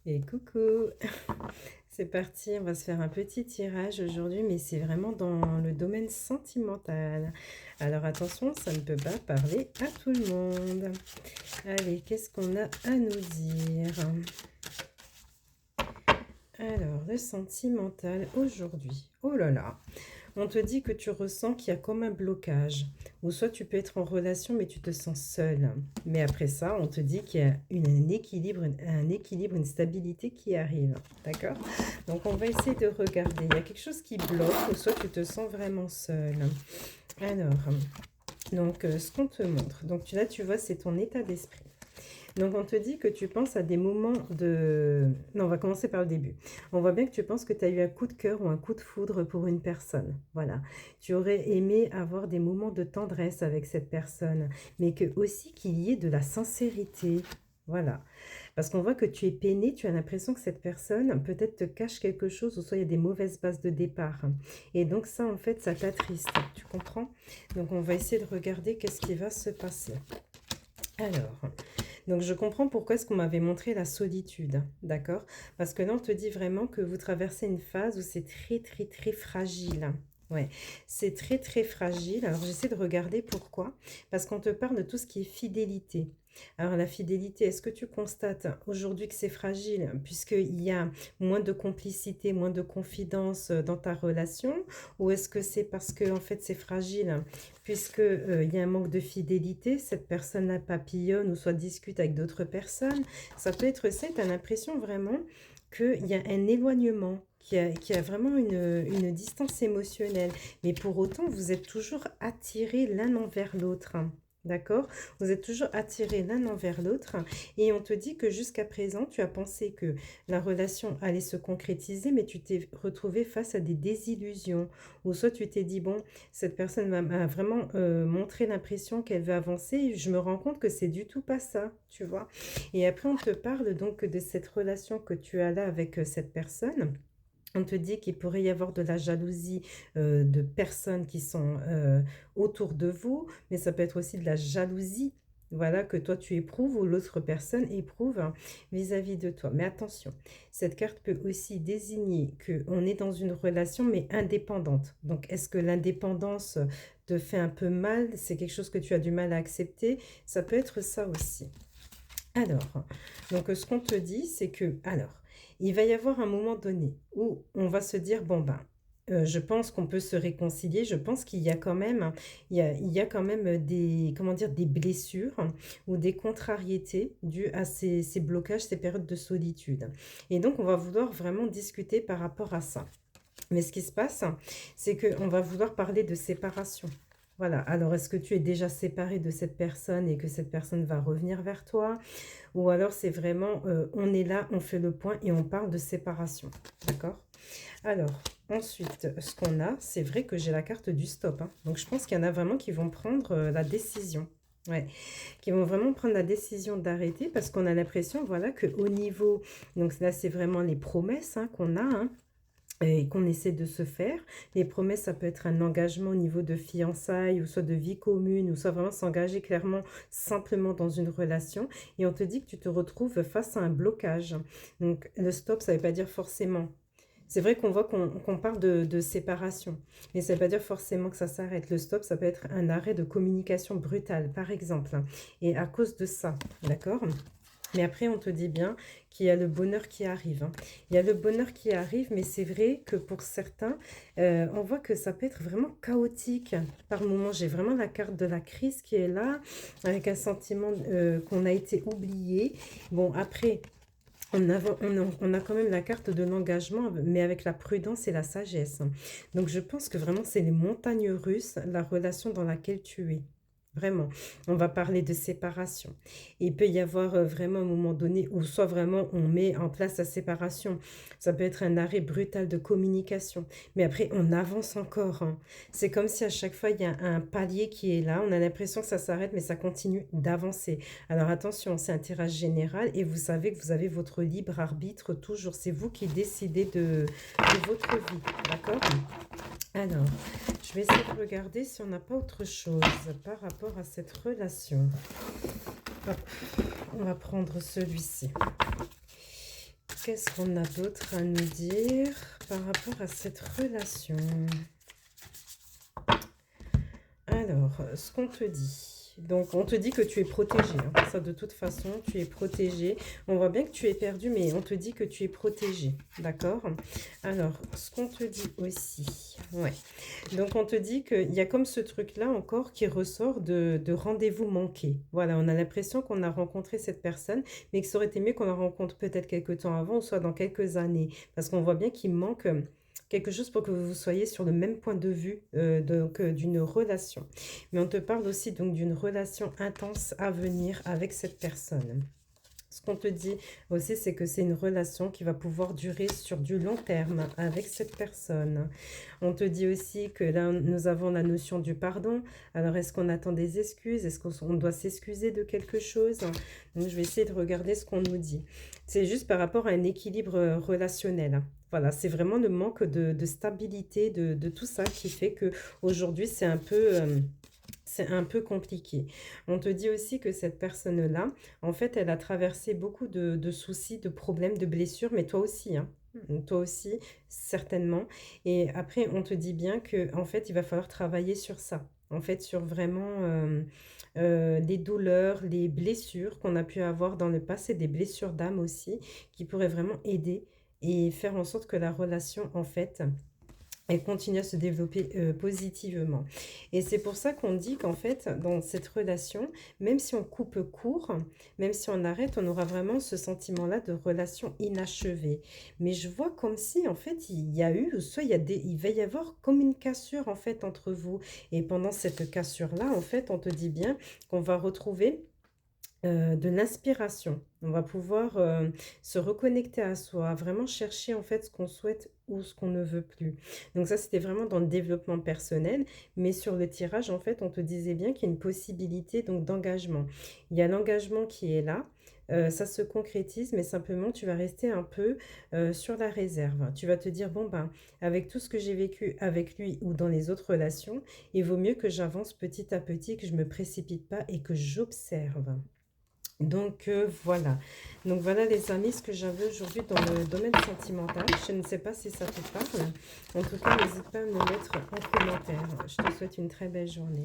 Et coucou, c'est parti, on va se faire un petit tirage aujourd'hui, mais c'est vraiment dans le domaine sentimental. Alors attention, ça ne peut pas parler à tout le monde. Allez, qu'est-ce qu'on a à nous dire? Alors, le sentimental aujourd'hui. Oh là là, on te dit que tu ressens qu'il y a comme un blocage. Ou soit tu peux être en relation, mais tu te sens seul. Mais après ça, on te dit qu'il y a un équilibre, une stabilité qui arrive. D'accord? Donc, on va essayer de regarder. Il y a quelque chose qui bloque, ou soit tu te sens vraiment seul. Alors, ce qu'on te montre. Donc, là, tu vois, c'est ton état d'esprit. Donc, on te dit que tu penses à des moments de... Non, on va commencer par le début. On voit bien que tu penses que tu as eu un coup de cœur ou un coup de foudre pour une personne. Voilà. Tu aurais aimé avoir des moments de tendresse avec cette personne, mais que aussi qu'il y ait de la sincérité. Voilà. Parce qu'on voit que tu es peiné, tu as l'impression que cette personne peut-être te cache quelque chose, ou soit il y a des mauvaises bases de départ. Et donc ça, en fait, ça t'attriste. Tu comprends? Donc on va essayer de regarder qu'est-ce qui va se passer. Alors, donc je comprends pourquoi est-ce qu'on m'avait montré la solitude, d'accord? Parce que là, on te dit vraiment que vous traversez une phase où c'est très, très, très fragile. Ouais, c'est très, très fragile. Alors, j'essaie de regarder pourquoi. Parce qu'on te parle de tout ce qui est fidélité. Alors, la fidélité, est-ce que tu constates aujourd'hui que c'est fragile, puisqu'il y a moins de complicité, moins de confidence dans ta relation? Ou est-ce que c'est parce que, en fait, c'est fragile puisque il y a un manque de fidélité, cette personne-là papillonne ou soit discute avec d'autres personnes. Ça peut être ça, tu as l'impression vraiment qu'il y a un éloignement, qu'il y a vraiment une distance émotionnelle. Mais pour autant, vous êtes toujours attirés l'un envers l'autre. D'accord? Vous êtes toujours attirés l'un envers l'autre. Et on te dit que jusqu'à présent, tu as pensé que la relation allait se concrétiser, mais tu t'es retrouvé face à des désillusions. Ou soit tu t'es dit, bon, cette personne m'a vraiment montré l'impression qu'elle veut avancer. Et je me rends compte que c'est du tout pas ça, tu vois. Et après, on te parle donc de cette relation que tu as là avec cette personne. On te dit qu'il pourrait y avoir de la jalousie de personnes qui sont autour de vous, mais ça peut être aussi de la jalousie, voilà, que toi tu éprouves ou l'autre personne éprouve vis-à-vis de toi. Mais attention, cette carte peut aussi désigner qu'on est dans une relation mais indépendante. Donc, est-ce que l'indépendance te fait un peu mal? C'est quelque chose que tu as du mal à accepter? Ça peut être ça aussi. Alors, ce qu'on te dit, c'est que, alors, il va y avoir un moment donné où on va se dire, bon ben, je pense qu'on peut se réconcilier. Je pense qu'il y a quand même, il y a quand même des, comment dire, des blessures ou des contrariétés dues à ces blocages, ces périodes de solitude. Et donc, on va vouloir vraiment discuter par rapport à ça. Mais ce qui se passe, c'est qu'on va vouloir parler de séparation. Voilà. Alors, est-ce que tu es déjà séparé de cette personne et que cette personne va revenir vers toi? Ou alors, c'est vraiment, on est là, on fait le point et on parle de séparation. D'accord? Alors, ensuite, ce qu'on a, c'est vrai que j'ai la carte du stop, hein. Donc, je pense qu'il y en a vraiment qui vont prendre la décision. Ouais, qui vont vraiment prendre la décision d'arrêter parce qu'on a l'impression, voilà, qu'au niveau... Donc, là, c'est vraiment les promesses qu'on a, hein, et qu'on essaie de se faire. Les promesses, ça peut être un engagement au niveau de fiançailles, ou soit de vie commune, ou soit vraiment s'engager clairement, simplement dans une relation. Et on te dit que tu te retrouves face à un blocage. Donc, le stop, ça ne veut pas dire forcément. C'est vrai qu'on voit qu'on parle de séparation, mais ça ne veut pas dire forcément que ça s'arrête. Le stop, ça peut être un arrêt de communication brutale, par exemple. Et à cause de ça, d'accord? Mais après, on te dit bien qu'il y a le bonheur qui arrive, hein. Il y a le bonheur qui arrive, mais c'est vrai que pour certains, on voit que ça peut être vraiment chaotique. Par moments, j'ai vraiment la carte de la crise qui est là, avec un sentiment qu'on a été oublié. Bon, après, on a quand même la carte de l'engagement, mais avec la prudence et la sagesse. Donc, je pense que vraiment, c'est les montagnes russes, la relation dans laquelle tu es. Vraiment, on va parler de séparation. Il peut y avoir vraiment un moment donné où soit vraiment on met en place la séparation. Ça peut être un arrêt brutal de communication. Mais après, on avance encore, hein. C'est comme si à chaque fois, il y a un palier qui est là. On a l'impression que ça s'arrête, mais ça continue d'avancer. Alors attention, c'est un tirage général et vous savez que vous avez votre libre arbitre toujours. C'est vous qui décidez de votre vie, d'accord? Alors, je vais essayer de regarder si on n'a pas autre chose par rapport à cette relation. Hop, on va prendre celui-ci. Qu'est-ce qu'on a d'autre à nous dire par rapport à cette relation? Alors, ce qu'on te dit. Donc, on te dit que tu es protégé. Hein. Ça, de toute façon, tu es protégé. On voit bien que tu es perdu, mais on te dit que tu es protégé. D'accord? Alors, ce qu'on te dit aussi. Ouais. Donc, on te dit qu'il y a comme ce truc-là encore qui ressort de rendez-vous manqué. Voilà, on a l'impression qu'on a rencontré cette personne, mais que ça aurait été mieux qu'on la rencontre peut-être quelques temps avant, ou soit dans quelques années. Parce qu'on voit bien qu'il manque quelque chose pour que vous soyez sur le même point de vue d'une relation. Mais on te parle aussi donc d'une relation intense à venir avec cette personne. Ce qu'on te dit aussi, c'est que c'est une relation qui va pouvoir durer sur du long terme avec cette personne. On te dit aussi que là, nous avons la notion du pardon. Alors, est-ce qu'on attend des excuses? Est-ce qu'on doit s'excuser de quelque chose? Donc, je vais essayer de regarder ce qu'on nous dit. C'est juste par rapport à un équilibre relationnel. Voilà, c'est vraiment le manque de stabilité, de tout ça qui fait qu'aujourd'hui, c'est un peu... c'est un peu compliqué. On te dit aussi que cette personne-là, en fait, elle a traversé beaucoup de soucis, de problèmes, de blessures, mais toi aussi, hein. Toi aussi, certainement. Et après, on te dit bien que, en fait, il va falloir travailler sur ça. En fait, sur vraiment les douleurs, les blessures qu'on a pu avoir dans le passé, des blessures d'âme aussi, qui pourraient vraiment aider et faire en sorte que la relation, en fait, elle continue à se développer positivement. Et c'est pour ça qu'on dit qu'en fait, dans cette relation, même si on coupe court, même si on arrête, on aura vraiment ce sentiment-là de relation inachevée. Mais je vois comme si, en fait, il y a eu, ou soit il va y avoir comme une cassure, en fait, entre vous. Et pendant cette cassure-là, en fait, on te dit bien qu'on va retrouver de l'inspiration. On va pouvoir se reconnecter à soi, vraiment chercher en fait ce qu'on souhaite ou ce qu'on ne veut plus. Donc ça, c'était vraiment dans le développement personnel, mais sur le tirage, en fait, on te disait bien qu'il y a une possibilité donc d'engagement. Il y a l'engagement qui est là, ça se concrétise, mais simplement, tu vas rester un peu sur la réserve. Tu vas te dire, bon, ben, avec tout ce que j'ai vécu avec lui ou dans les autres relations, il vaut mieux que j'avance petit à petit, que je ne me précipite pas et que j'observe. Donc voilà. Donc voilà les amis, ce que j'avais aujourd'hui dans le domaine sentimental. Je ne sais pas si ça te parle. En tout cas, n'hésite pas à me mettre en commentaire. Je te souhaite une très belle journée.